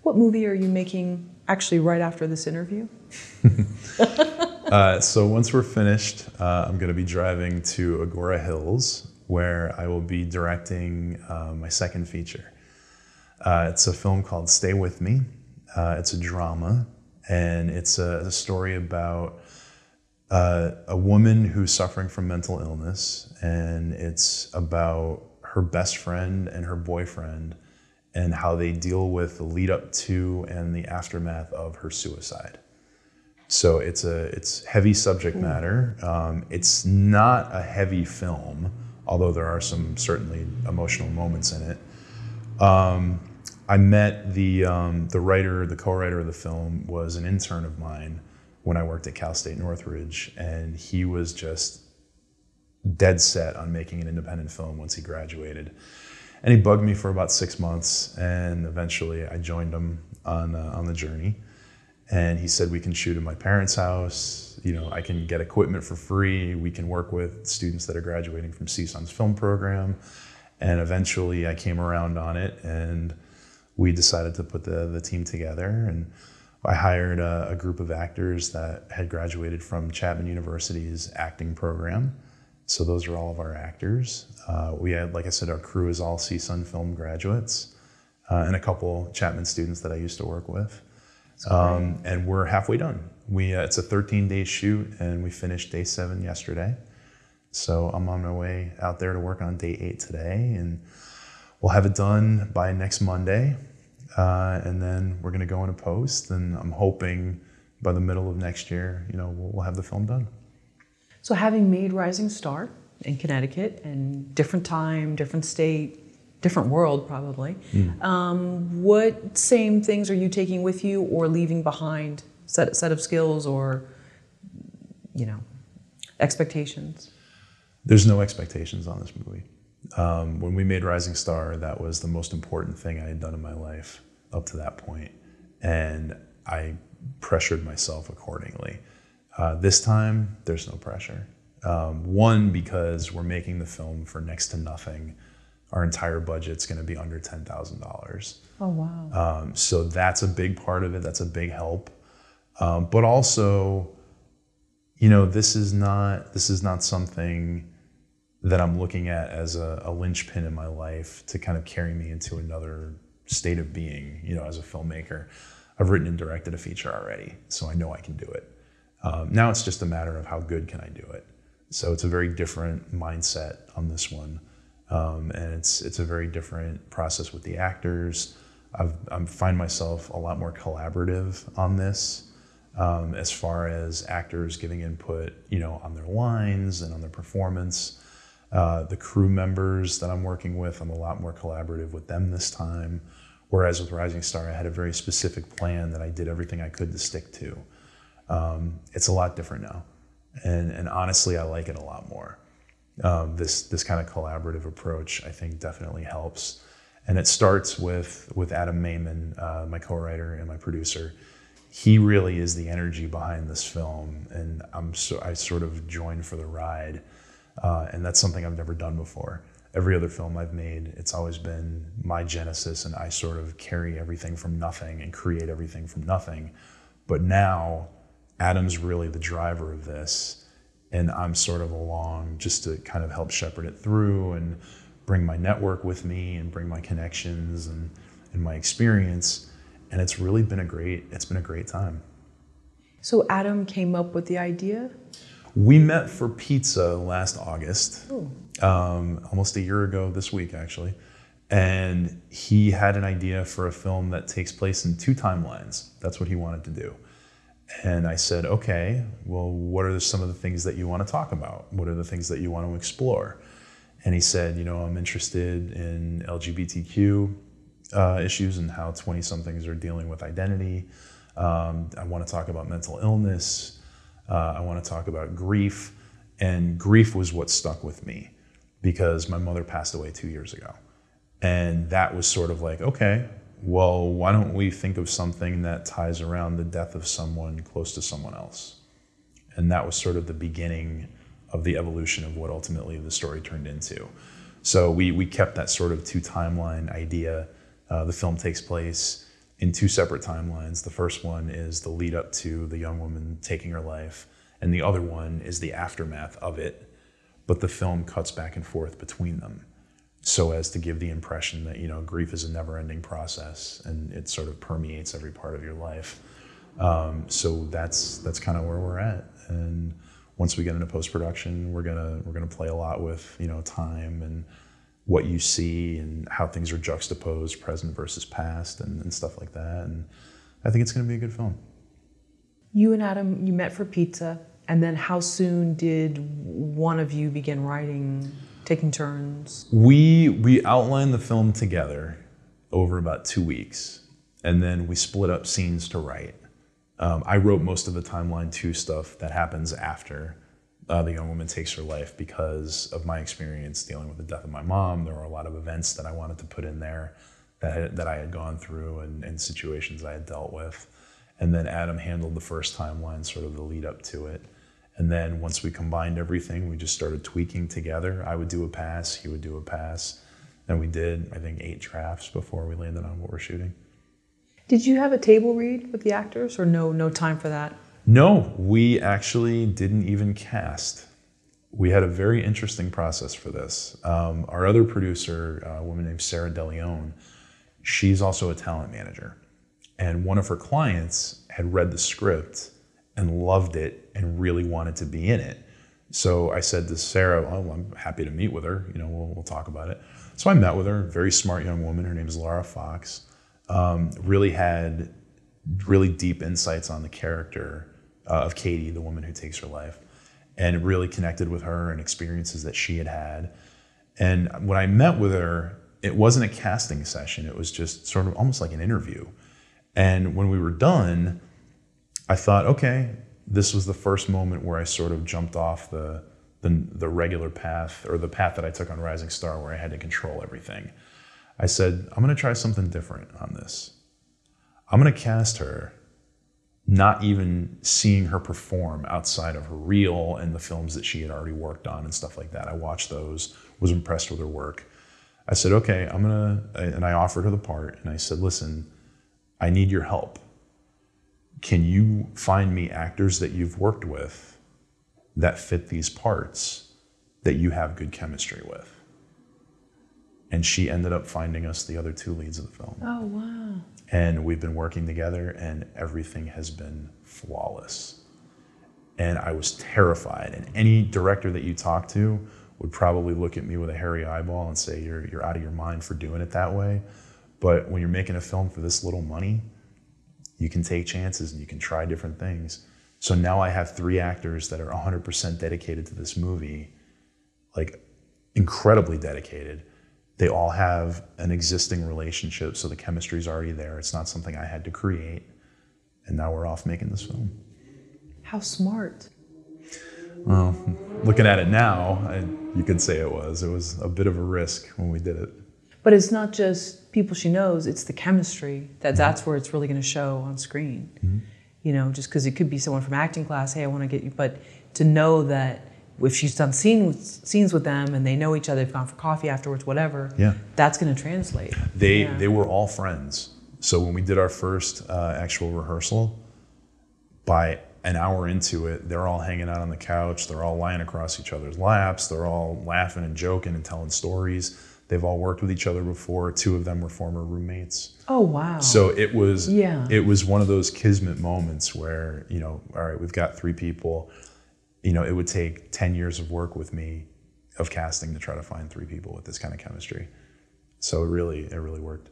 What movie are you making actually right after this interview? So once we're finished, I'm going to be driving to Agora Hills, where I will be directing my second feature. It's a film called Stay With Me. It's a drama, and it's a story about a woman who's suffering from mental illness, and it's about her best friend and her boyfriend and how they deal with the lead up to and the aftermath of her suicide. So it's heavy subject matter. It's not a heavy film, although there are some certainly emotional moments in it. I met the writer, the co-writer of the film was an intern of mine when I worked at Cal State Northridge, and he was just dead set on making an independent film once he graduated. And he bugged me for about 6 months, and eventually I joined him on the journey. And he said, we can shoot in my parents' house, you know, I can get equipment for free, we can work with students that are graduating from CSUN's film program. And eventually I came around on it, and we decided to put the team together. And I hired a group of actors that had graduated from Chapman University's acting program. So those are all of our actors. We had, like I said, our crew is all CSUN film graduates, and a couple Chapman students that I used to work with. And we're halfway done. It's a 13-day shoot, and we finished day 7 yesterday. So I'm on my way out there to work on day 8 today, and we'll have it done by next Monday. And then we're gonna go into post, and I'm hoping by the middle of next year, you know, we'll have the film done. So having made Rising Star in Connecticut, and different time, different state, different world probably, what same things are you taking with you or leaving behind? Set of skills or, you know, expectations? There's no expectations on this movie. When we made Rising Star, that was the most important thing I had done in my life up to that point, and I pressured myself accordingly. This time, there's no pressure. One, because we're making the film for next to nothing. Our entire budget's gonna be under $10,000. Oh, wow. So that's a big part of it, that's a big help. But also, you know, this is not something that I'm looking at as a linchpin in my life to kind of carry me into another state of being, you know, as a filmmaker. I've written and directed a feature already, so I know I can do it. Now it's just a matter of how good can I do it. So it's a very different mindset on this one. And it's a very different process with the actors. I find myself a lot more collaborative on this, as far as actors giving input, you know, on their lines and on their performance. The crew members that I'm working with, I'm a lot more collaborative with them this time. Whereas with Rising Star, I had a very specific plan that I did everything I could to stick to. It's a lot different now. And honestly, I like it a lot more. This kind of collaborative approach, I think, definitely helps. And it starts with Adam Mayman, my co-writer and my producer. He really is the energy behind this film, and I sort of joined for the ride. And that's something I've never done before. Every other film I've made, it's always been my genesis, and I sort of carry everything from nothing and create everything from nothing. But now, Adam's really the driver of this, and I'm sort of along just to kind of help shepherd it through and bring my network with me and bring my connections and my experience. And it's really been a great time. So Adam came up with the idea? We met for pizza last August, almost a year ago this week, actually. And he had an idea for a film that takes place in 2 timelines. That's what he wanted to do. And I said, okay, well, what are some of the things that you want to talk about? What are the things that you want to explore? And he said, you know, I'm interested in LGBTQ issues and how 20-somethings are dealing with identity. I want to talk about mental illness. I want to talk about grief. And grief was what stuck with me because my mother passed away 2 years ago. And that was sort of like, okay, well, why don't we think of something that ties around the death of someone close to someone else? And that was sort of the beginning of the evolution of what ultimately the story turned into. So we kept that sort of 2 timeline idea. The film takes place in 2 separate timelines. The first one is the lead up to the young woman taking her life, and the other one is the aftermath of it. But the film cuts back and forth between them, so as to give the impression that, you know, grief is a never-ending process and it sort of permeates every part of your life. So that's kind of where we're at. And once we get into post-production, we're gonna play a lot with, you know, time and what you see and how things are juxtaposed, present versus past, and stuff like that. And I think it's gonna be a good film. You and Adam, you met for pizza, and then how soon did one of you begin writing, taking turns? We outlined the film together over about 2 weeks, and then we split up scenes to write. I wrote most of the timeline 2 stuff that happens after the young woman takes her life, because of my experience dealing with the death of my mom. There were a lot of events that I wanted to put in there that I had gone through and situations I had dealt with. And then Adam handled the first timeline, sort of the lead up to it. And then once we combined everything, we just started tweaking together. I would do a pass, he would do a pass. And we did, I think, 8 drafts before we landed on what we're shooting. Did you have a table read with the actors, or no time for that? No, we actually didn't even cast. We had a very interesting process for this. Our other producer, a woman named Sarah DeLeon, she's also a talent manager. And one of her clients had read the script and loved it and really wanted to be in it. So I said to Sarah, oh, I'm happy to meet with her. You know, we'll talk about it. So I met with her, very smart young woman. Her name is Laura Fox. Really had really deep insights on the character of Katie, the woman who takes her life, and really connected with her and experiences that she had had. And when I met with her, it wasn't a casting session. It was just sort of almost like an interview. And when we were done, I thought, okay, this was the first moment where I sort of jumped off the regular path, or the path that I took on Rising Star, where I had to control everything. I said, I'm gonna try something different on this. I'm gonna cast her, not even seeing her perform outside of her reel and the films that she had already worked on and stuff like that. I watched those, was impressed with her work. I said, okay, and I offered her the part, and I said, listen, I need your help. Can you find me actors that you've worked with that fit these parts that you have good chemistry with? And she ended up finding us the other 2 leads of the film. Oh, wow. And we've been working together, and everything has been flawless. And I was terrified. And any director that you talk to would probably look at me with a hairy eyeball and say, you're out of your mind for doing it that way. But when you're making a film for this little money, you can take chances and you can try different things. So now I have 3 actors that are 100% dedicated to this movie, like incredibly dedicated. They all have an existing relationship, so the chemistry's already there. It's not something I had to create. And now we're off making this film. How smart. Well, looking at it now, you could say it was. It was a bit of a risk when we did it. But it's not just people she knows, it's the chemistry. That's where it's really going to show on screen. Mm-hmm. You know, just because it could be someone from acting class, hey, I want to get you, but to know that if she's done scenes with them and they know each other, they've gone for coffee afterwards, whatever, that's going to translate. They were all friends. So when we did our first actual rehearsal, by an hour into it, they're all hanging out on the couch, they're all lying across each other's laps, they're all laughing and joking and telling stories. They've all worked with each other before. 2 of them were former roommates. Oh, wow. So it was one of those kismet moments where, you know, all right, we've got 3 people. You know, it would take 10 years of work with me of casting to try to find 3 people with this kind of chemistry. So it really worked.